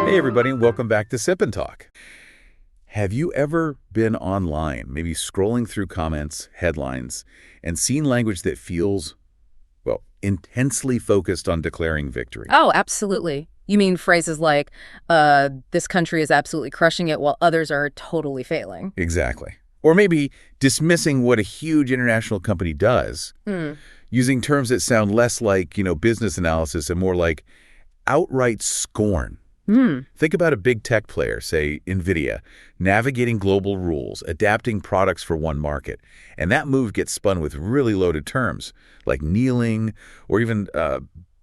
Hey everybody, and welcome back to Sip and Talk. Have you ever been online, maybe scrolling through comments, headlines, and seen language that feels, well, intensely focused on declaring victory? Oh, absolutely. You mean phrases like, this country is absolutely crushing it while others are totally failing. Exactly. Or maybe dismissing what a huge international company does, using terms that sound less like, business analysis and more like outright scorn. Think about a big tech player, say NVIDIA, navigating global rules, adapting products for one market. And that move gets spun with really loaded terms, like kneeling or even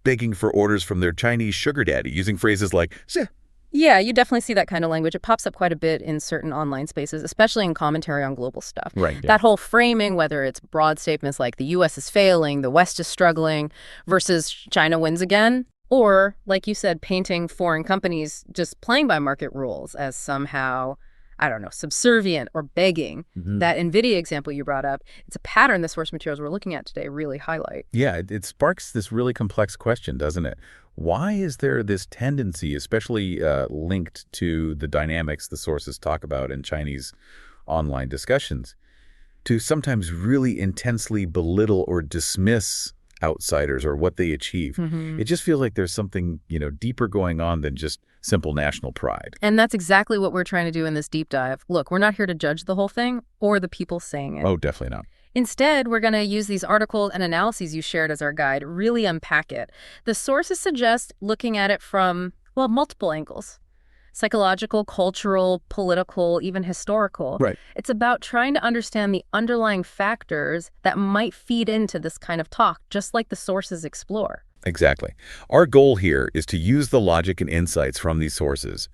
begging for orders from their Chinese sugar daddy, using phrases like, "Zeh." Yeah, you definitely see that kind of language. It pops up quite a bit in certain online spaces, especially in commentary on global stuff. Right. Yeah. That whole framing, whether it's broad statements like the U.S. is failing, the West is struggling, versus China wins again. Or, like you said, painting foreign companies just playing by market rules as somehow, subservient or begging. That NVIDIA example you brought up, it's a pattern the source materials we're looking at today really highlight. Yeah, it sparks this really complex question, doesn't it? Why is there this tendency, especially linked to the dynamics the sources talk about in Chinese online discussions, to sometimes really intensely belittle or dismiss outsiders or what they achieve? It just feels like there's something, deeper going on than just simple national pride. And that's exactly what we're trying to do in this deep dive. Look, we're not here to judge the whole thing or the people saying it. Oh, definitely not. Instead, we're going to use these articles and analyses you shared as our guide, really unpack it. The sources suggest looking at it from, multiple angles. Psychological, cultural, political, even historical. Right. It's about trying to understand the underlying factors that might feed into this kind of talk, just like the sources explore. Exactly. Our goal here is to use the logic and insights from these sources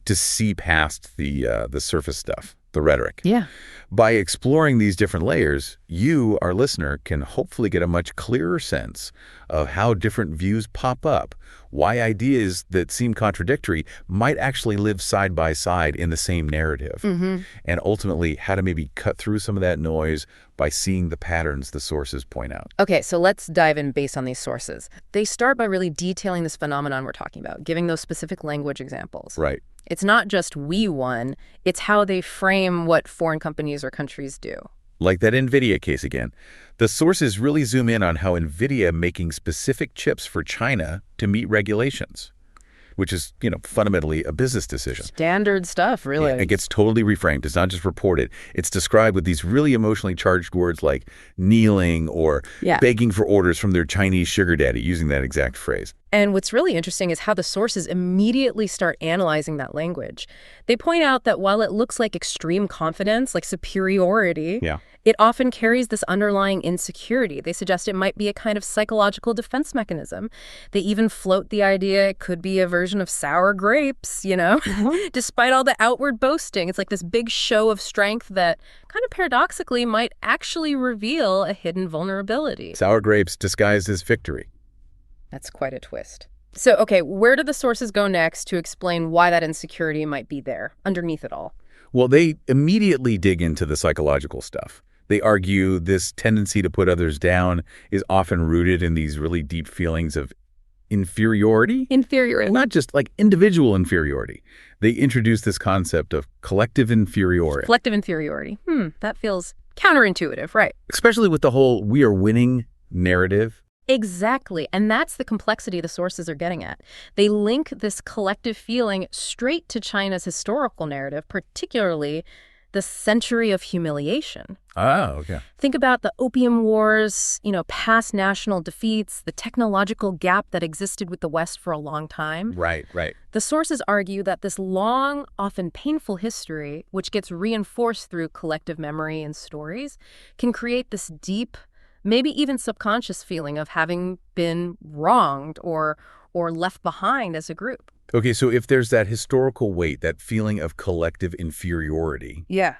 to see past the surface stuff, the rhetoric. Yeah. By exploring these different layers, you, our listener, can hopefully get a much clearer sense of how different views pop up, why ideas that seem contradictory might actually live side by side in the same narrative, and ultimately how to maybe cut through some of that noise by seeing the patterns the sources point out. Okay, so let's dive in based on these sources. They start by really detailing this phenomenon we're talking about, giving those specific language examples. Right. It's not just we won, it's how they frame what foreign companies or countries do. Like that NVIDIA case again. The sources really zoom in on how NVIDIA making specific chips for China to meet regulations, which is, fundamentally a business decision. Standard stuff, really. Yeah, it gets totally reframed. It's not just reported. It's described with these really emotionally charged words like kneeling or begging for orders from their Chinese sugar daddy, using that exact phrase. And what's really interesting is how the sources immediately start analyzing that language. They point out that while it looks like extreme confidence, like superiority, it often carries this underlying insecurity. They suggest it might be a kind of psychological defense mechanism. They even float the idea it could be a version of sour grapes, Despite all the outward boasting. It's like this big show of strength that kind of paradoxically might actually reveal a hidden vulnerability. Sour grapes disguised as victory. That's quite a twist. So, okay, where do the sources go next to explain why that insecurity might be there, underneath it all? Well, they immediately dig into the psychological stuff. They argue this tendency to put others down is often rooted in these really deep feelings of inferiority. Inferiority. Not just like individual inferiority. They introduce this concept of collective inferiority. Collective inferiority. That feels counterintuitive, right? Especially with the whole "we are winning" narrative. Exactly. And that's the complexity the sources are getting at. They link this collective feeling straight to China's historical narrative, particularly the century of humiliation. Oh, okay. Think about the Opium Wars, past national defeats, the technological gap that existed with the West for a long time. Right. The sources argue that this long, often painful history, which gets reinforced through collective memory and stories, can create this deep, maybe even subconscious feeling of having been wronged or left behind as a group. Okay, so if there's that historical weight, that feeling of collective inferiority. Yeah.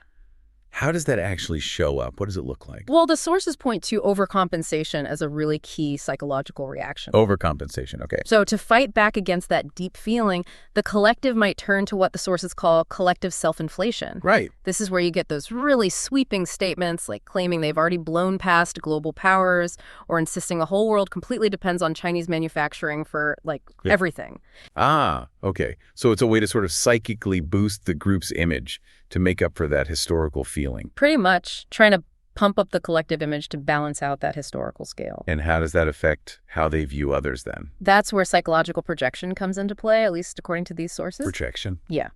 How does that actually show up? What does it look like? Well, the sources point to overcompensation as a really key psychological reaction. Overcompensation, okay. So to fight back against that deep feeling, the collective might turn to what the sources call collective self-inflation. Right. This is where you get those really sweeping statements like claiming they've already blown past global powers or insisting the whole world completely depends on Chinese manufacturing for, everything. Ah, okay. So it's a way to sort of psychically boost the group's image to make up for that historical feeling. Pretty much, trying to pump up the collective image to balance out that historical scale. And how does that affect how they view others then? That's where psychological projection comes into play, at least according to these sources. Projection? Yeah.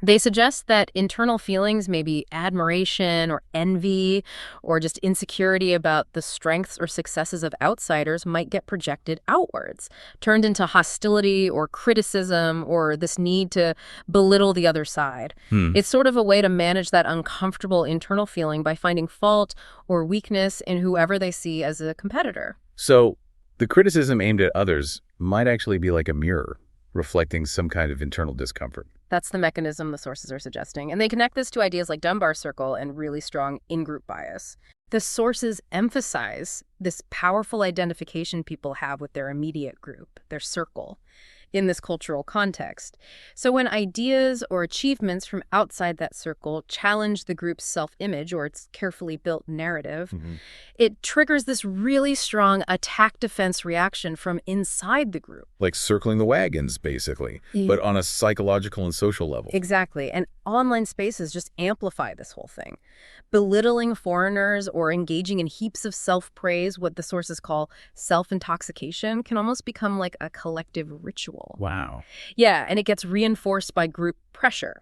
They suggest that internal feelings, maybe admiration or envy or just insecurity about the strengths or successes of outsiders, might get projected outwards, turned into hostility or criticism or this need to belittle the other side. It's sort of a way to manage that uncomfortable internal feeling by finding fault or weakness in whoever they see as a competitor. So the criticism aimed at others might actually be like a mirror, reflecting some kind of internal discomfort. That's the mechanism the sources are suggesting. And they connect this to ideas like Dunbar circle and really strong in-group bias. The sources emphasize this powerful identification people have with their immediate group, their circle, in this cultural context. So when ideas or achievements from outside that circle challenge the group's self-image or its carefully built narrative, it triggers this really strong attack-defense reaction from inside the group. Like circling the wagons, basically, but on a psychological and social level. Exactly. And online spaces just amplify this whole thing. Belittling foreigners or engaging in heaps of self-praise, what the sources call self-intoxication, can almost become like a collective ritual. Wow. Yeah, and it gets reinforced by group pressure.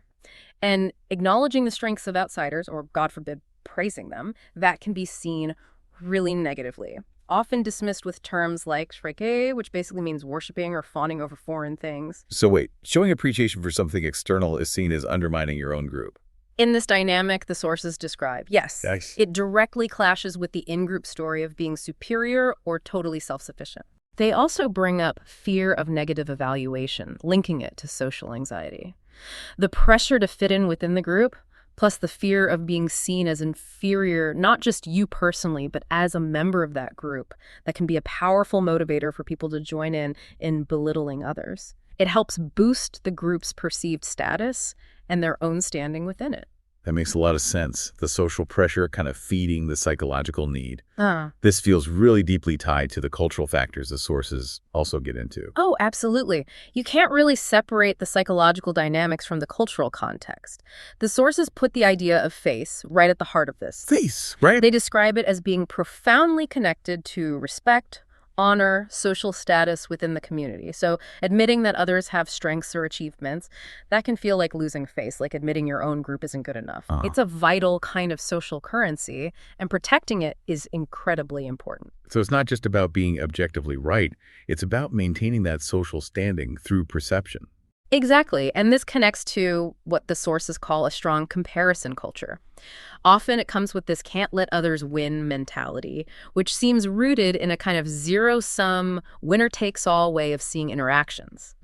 And acknowledging the strengths of outsiders, or God forbid, praising them, that can be seen really negatively. Often dismissed with terms like shrike, which basically means worshiping or fawning over foreign things. So wait, showing appreciation for something external is seen as undermining your own group. In this dynamic the sources describe, yes, Nice. It directly clashes with the in-group story of being superior or totally self-sufficient. They also bring up fear of negative evaluation, linking it to social anxiety. The pressure to fit in within the group, plus the fear of being seen as inferior, not just you personally, but as a member of that group, that can be a powerful motivator for people to join in belittling others. It helps boost the group's perceived status and their own standing within it. That makes a lot of sense. The social pressure kind of feeding the psychological need. This feels really deeply tied to the cultural factors the sources also get into. Oh, absolutely. You can't really separate the psychological dynamics from the cultural context. The sources put the idea of face right at the heart of this. Face, right? They describe it as being profoundly connected to respect, honor, social status within the community. So admitting that others have strengths or achievements, that can feel like losing face, like admitting your own group isn't good enough. It's a vital kind of social currency, and protecting it is incredibly important. So it's not just about being objectively right. It's about maintaining that social standing through perception. Exactly. And this connects to what the sources call a strong comparison culture. Often it comes with this can't let others win mentality, which seems rooted in a kind of zero-sum, winner-takes-all way of seeing interactions.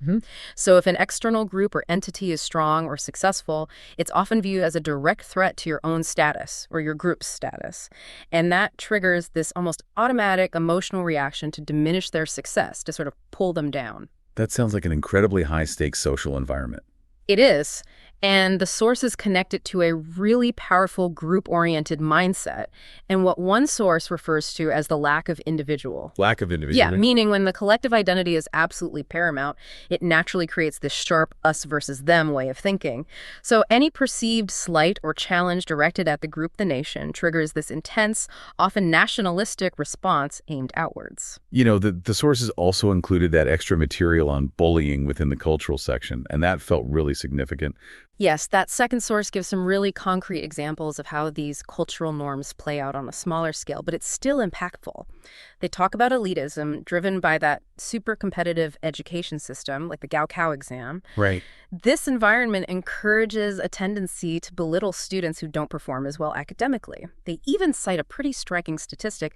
So if an external group or entity is strong or successful, it's often viewed as a direct threat to your own status or your group's status. And that triggers this almost automatic emotional reaction to diminish their success, to sort of pull them down. That sounds like an incredibly high-stakes social environment. It is. And the sources connect it to a really powerful group-oriented mindset and what one source refers to as the lack of individual. Lack of individual. Yeah, meaning when the collective identity is absolutely paramount, it naturally creates this sharp us versus them way of thinking. So any perceived slight or challenge directed at the group, the nation, triggers this intense, often nationalistic response aimed outwards. You know, the sources also included that extra material on bullying within the cultural section, and that felt really significant. Yes, that second source gives some really concrete examples of how these cultural norms play out on a smaller scale, but it's still impactful. They talk about elitism driven by that super competitive education system, like the Gaokao exam. Right. This environment encourages a tendency to belittle students who don't perform as well academically. They even cite a pretty striking statistic.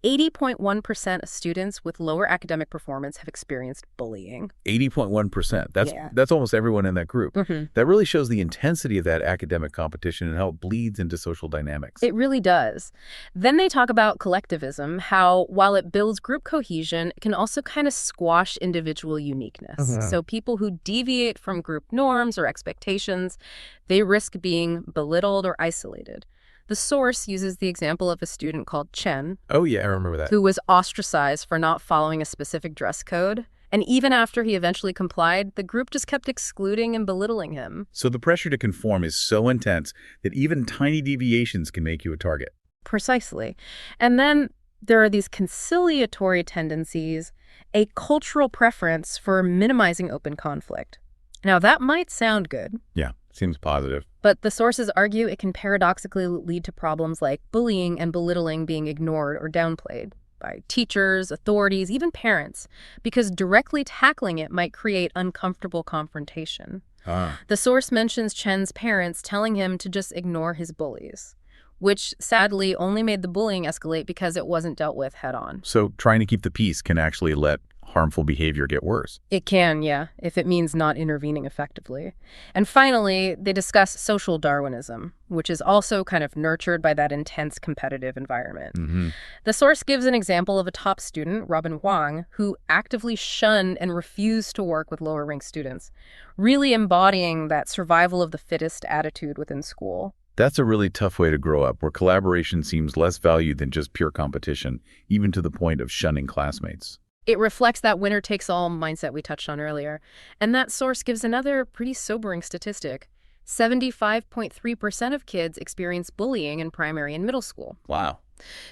80.1% of students with lower academic performance have experienced bullying. 80.1%. That's almost everyone in that group. That really shows the intensity of that academic competition and how it bleeds into social dynamics. It really does. Then they talk about collectivism, how while it builds group cohesion, it can also kind of squash individual uniqueness. So people who deviate from group norms or expectations, they risk being belittled or isolated. The source uses the example of a student called Chen. Oh, yeah, I remember that. Who was ostracized for not following a specific dress code. And even after he eventually complied, the group just kept excluding and belittling him. So the pressure to conform is so intense that even tiny deviations can make you a target. Precisely. And then there are these conciliatory tendencies, a cultural preference for minimizing open conflict. Now, that might sound good. Yeah, seems positive. But the sources argue it can paradoxically lead to problems like bullying and belittling being ignored or downplayed by teachers, authorities, even parents, because directly tackling it might create uncomfortable confrontation. The source mentions Chen's parents telling him to just ignore his bullies, which sadly only made the bullying escalate because it wasn't dealt with head on. So trying to keep the peace can actually let harmful behavior get worse. It can, yeah, if it means not intervening effectively. And finally, they discuss social Darwinism, which is also kind of nurtured by that intense competitive environment. The source gives an example of a top student, Robin Huang, who actively shunned and refused to work with lower-ranked students, really embodying that survival of the fittest attitude within school. That's a really tough way to grow up, where collaboration seems less valued than just pure competition, even to the point of shunning classmates. It reflects that winner-takes-all mindset we touched on earlier. And that source gives another pretty sobering statistic. 75.3% of kids experience bullying in primary and middle school. Wow.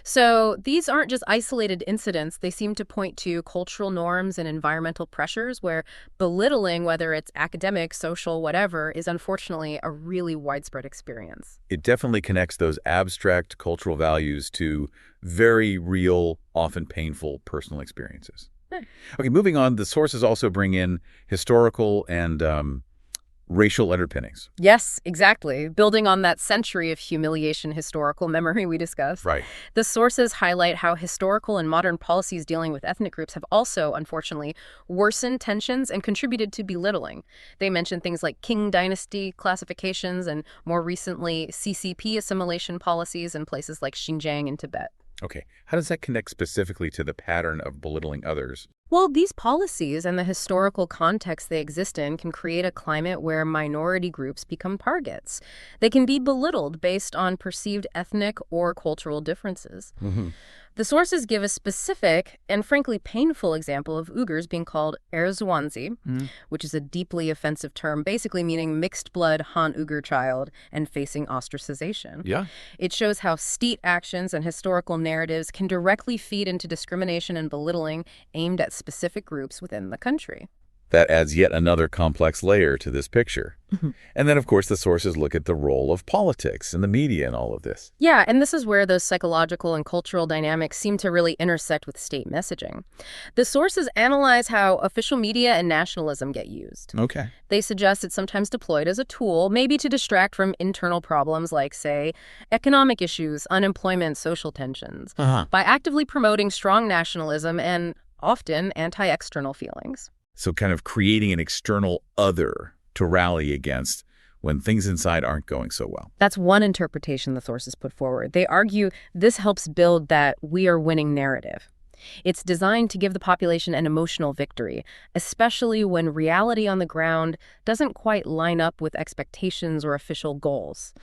So these aren't just isolated incidents. They seem to point to cultural norms and environmental pressures where belittling, whether it's academic, social, whatever, is unfortunately a really widespread experience. It definitely connects those abstract cultural values to very real, often painful personal experiences. Okay, moving on, the sources also bring in historical and racial underpinnings. Yes, exactly. Building on that century of humiliation historical memory we discussed. Right. The sources highlight how historical and modern policies dealing with ethnic groups have also, unfortunately, worsened tensions and contributed to belittling. They mention things like Qing dynasty classifications and, more recently, CCP assimilation policies in places like Xinjiang and Tibet. Okay, how does that connect specifically to the pattern of belittling others? Well, these policies and the historical context they exist in can create a climate where minority groups become targets. They can be belittled based on perceived ethnic or cultural differences. The sources give a specific and frankly painful example of Uyghurs being called Erzwanzi, which is a deeply offensive term, basically meaning mixed-blood Han-Uyghur child and facing ostracization. Yeah. It shows how state actions and historical narratives can directly feed into discrimination and belittling aimed at specific groups within the country. That adds yet another complex layer to this picture. And then, of course, the sources look at the role of politics and the media in all of this. Yeah, and this is where those psychological and cultural dynamics seem to really intersect with state messaging. The sources analyze how official media and nationalism get used. Okay. They suggest it's sometimes deployed as a tool, maybe to distract from internal problems like, say, economic issues, unemployment, social tensions, by actively promoting strong nationalism and often anti-external feelings. So kind of creating an external other to rally against when things inside aren't going so well. That's one interpretation the sources put forward. They argue this helps build that we are winning narrative. It's designed to give the population an emotional victory, especially when reality on the ground doesn't quite line up with expectations or official goals.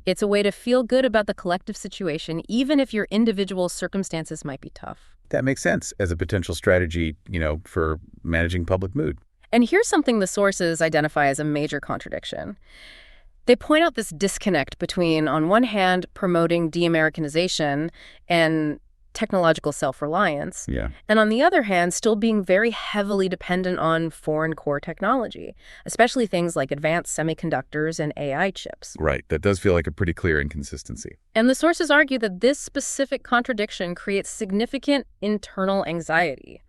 It's a way to feel good about the collective situation, even if your individual circumstances might be tough. That makes sense as a potential strategy, for managing public mood. And here's something the sources identify as a major contradiction. They point out this disconnect between, on one hand, promoting de-Americanization and technological self-reliance, and on the other hand, still being very heavily dependent on foreign core technology, especially things like advanced semiconductors and AI chips. Right. That does feel like a pretty clear inconsistency. And the sources argue that this specific contradiction creates significant internal anxiety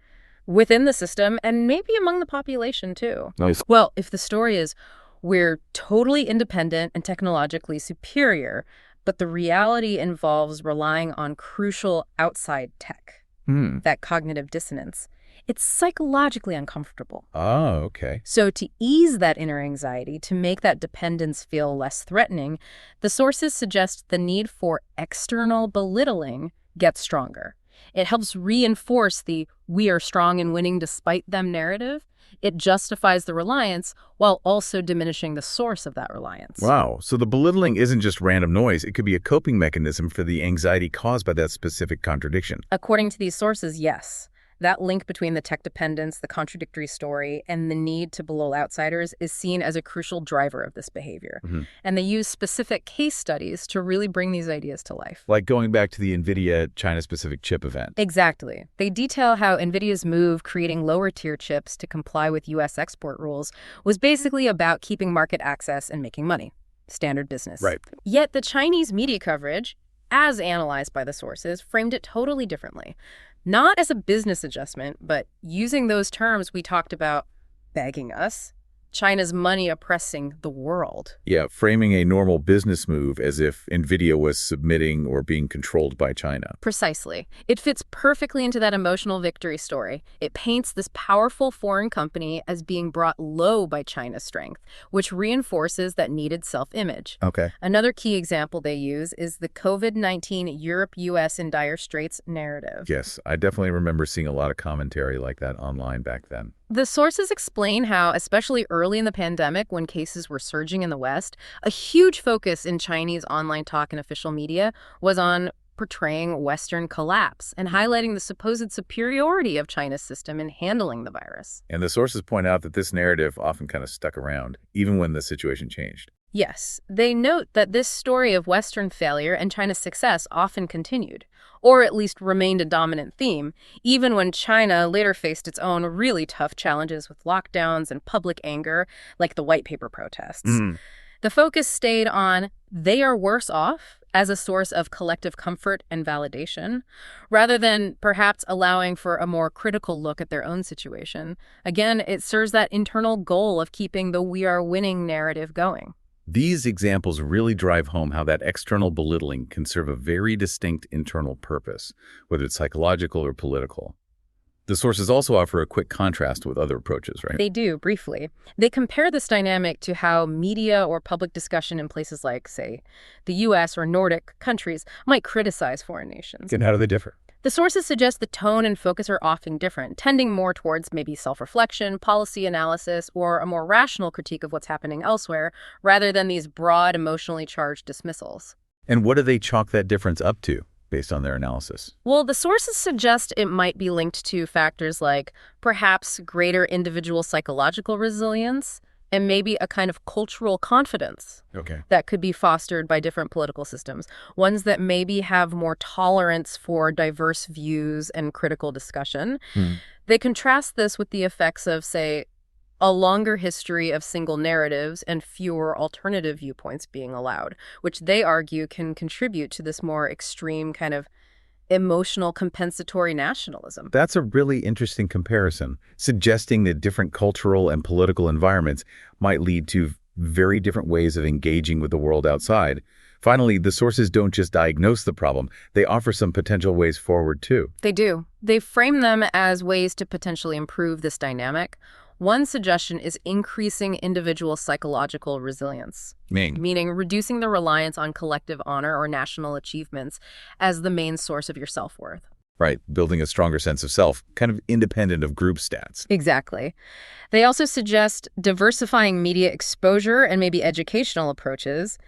within the system and maybe among the population, too. Nice. Well, if the story is we're totally independent and technologically superior, But the reality involves relying on crucial outside tech, that cognitive dissonance. It's psychologically uncomfortable. Oh, okay. So to ease that inner anxiety, to make that dependence feel less threatening, the sources suggest the need for external belittling gets stronger. It helps reinforce the "we are strong and winning despite them" narrative. It justifies the reliance while also diminishing the source of that reliance. Wow. So the belittling isn't just random noise. It could be a coping mechanism for the anxiety caused by that specific contradiction. According to these sources, yes. That link between the tech dependence, the contradictory story, and the need to belittle outsiders is seen as a crucial driver of this behavior. And they use specific case studies to really bring these ideas to life. Like going back to the NVIDIA China-specific chip event. Exactly. They detail how NVIDIA's move creating lower-tier chips to comply with U.S. export rules was basically about keeping market access and making money. Standard business. Right. Yet the Chinese media coverage, as analyzed by the sources, framed it totally differently. Not as a business adjustment, but using those terms we talked about, begging us, China's money oppressing the world. Yeah, framing a normal business move as if NVIDIA was submitting or being controlled by China. Precisely. It fits perfectly into that emotional victory story. It paints this powerful foreign company as being brought low by China's strength, which reinforces that needed self-image. Okay. Another key example they use is the COVID-19 Europe-US in dire straits narrative. Yes, I definitely remember seeing a lot of commentary like that online back then. The sources explain how, especially early in the pandemic when cases were surging in the West, a huge focus in Chinese online talk and official media was on portraying Western collapse and highlighting the supposed superiority of China's system in handling the virus. And the sources point out that this narrative often kind of stuck around, even when the situation changed. Yes, they note that this story of Western failure and China's success often continued, or at least remained a dominant theme, even when China later faced its own really tough challenges with lockdowns and public anger, like the white paper protests. The focus stayed on they are worse off as a source of collective comfort and validation, rather than perhaps allowing for a more critical look at their own situation. Again, it serves that internal goal of keeping the "we are winning" narrative going. These examples really drive home how that external belittling can serve a very distinct internal purpose, whether it's psychological or political. The sources also offer a quick contrast with other approaches, right? They do, briefly. They compare this dynamic to how media or public discussion in places like, say, the U.S. or Nordic countries might criticize foreign nations. And how do they differ? The sources suggest the tone and focus are often different, tending more towards maybe self-reflection, policy analysis, or a more rational critique of what's happening elsewhere, rather than these broad, emotionally charged dismissals. And what do they chalk that difference up to, based on their analysis? Well, the sources suggest it might be linked to factors like perhaps greater individual psychological resilience, and maybe a kind of cultural confidence that could be fostered by different political systems, ones that maybe have more tolerance for diverse views and critical discussion. They contrast this with the effects of, say, a longer history of single narratives and fewer alternative viewpoints being allowed, which they argue can contribute to this more extreme kind of emotional compensatory nationalism. That's a really interesting comparison, suggesting that different cultural and political environments might lead to very different ways of engaging with the world outside. Finally, the sources don't just diagnose the problem, they offer some potential ways forward too. They do. They frame them as ways to potentially improve this dynamic. One suggestion is increasing individual psychological resilience, meaning reducing the reliance on collective honor or national achievements as the main source of your self-worth. Right, building a stronger sense of self, kind of independent of group stats. Exactly. They also suggest diversifying media exposure and maybe educational approaches.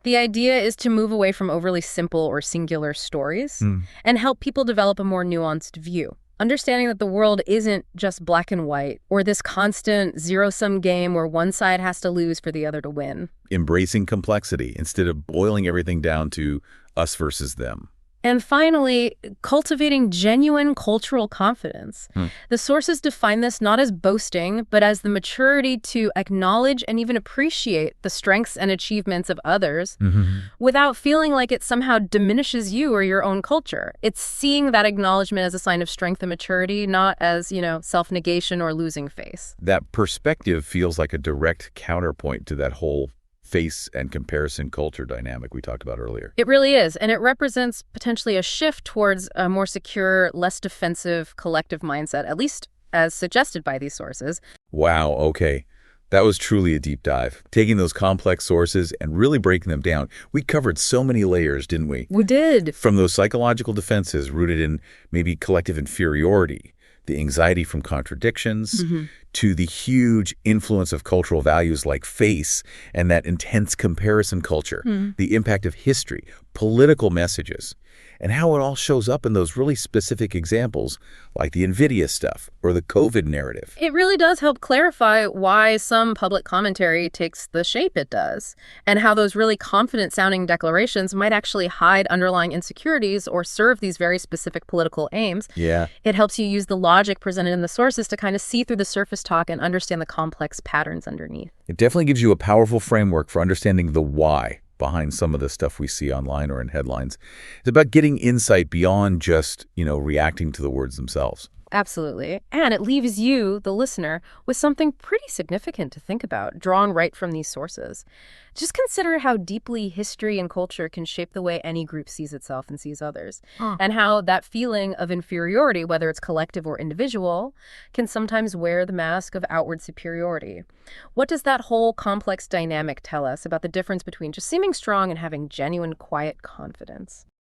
The idea is to move away from overly simple or singular stories and help people develop a more nuanced view. Understanding that the world isn't just black and white, or this constant zero-sum game where one side has to lose for the other to win. Embracing complexity instead of boiling everything down to us versus them. And finally, cultivating genuine cultural confidence. The sources define this not as boasting, but as the maturity to acknowledge and even appreciate the strengths and achievements of others without feeling like it somehow diminishes you or your own culture. It's seeing that acknowledgement as a sign of strength and maturity, not as, self-negation or losing face. That perspective feels like a direct counterpoint to that whole face and comparison culture dynamic we talked about earlier. It really is, and it represents potentially a shift towards a more secure, less defensive collective mindset, at least as suggested by these sources. Wow, okay. That was truly a deep dive, taking those complex sources and really breaking them down. We covered so many layers, didn't we? We did. From those psychological defenses rooted in maybe collective inferiority, the anxiety from contradictions, to the huge influence of cultural values like face and that intense comparison culture, the impact of history, political messages, and how it all shows up in those really specific examples like the NVIDIA stuff or the COVID narrative. It really does help clarify why some public commentary takes the shape it does, and how those really confident-sounding declarations might actually hide underlying insecurities or serve these very specific political aims. Yeah. It helps you use the logic presented in the sources to kind of see through the surface talk and understand the complex patterns underneath. It definitely gives you a powerful framework for understanding the why behind some of the stuff we see online or in headlines. It's about getting insight beyond just, reacting to the words themselves. Absolutely. And it leaves you, the listener, with something pretty significant to think about, drawn right from these sources. Just consider how deeply history and culture can shape the way any group sees itself and sees others, and how that feeling of inferiority, whether it's collective or individual, can sometimes wear the mask of outward superiority. What does that whole complex dynamic tell us about the difference between just seeming strong and having genuine, quiet confidence?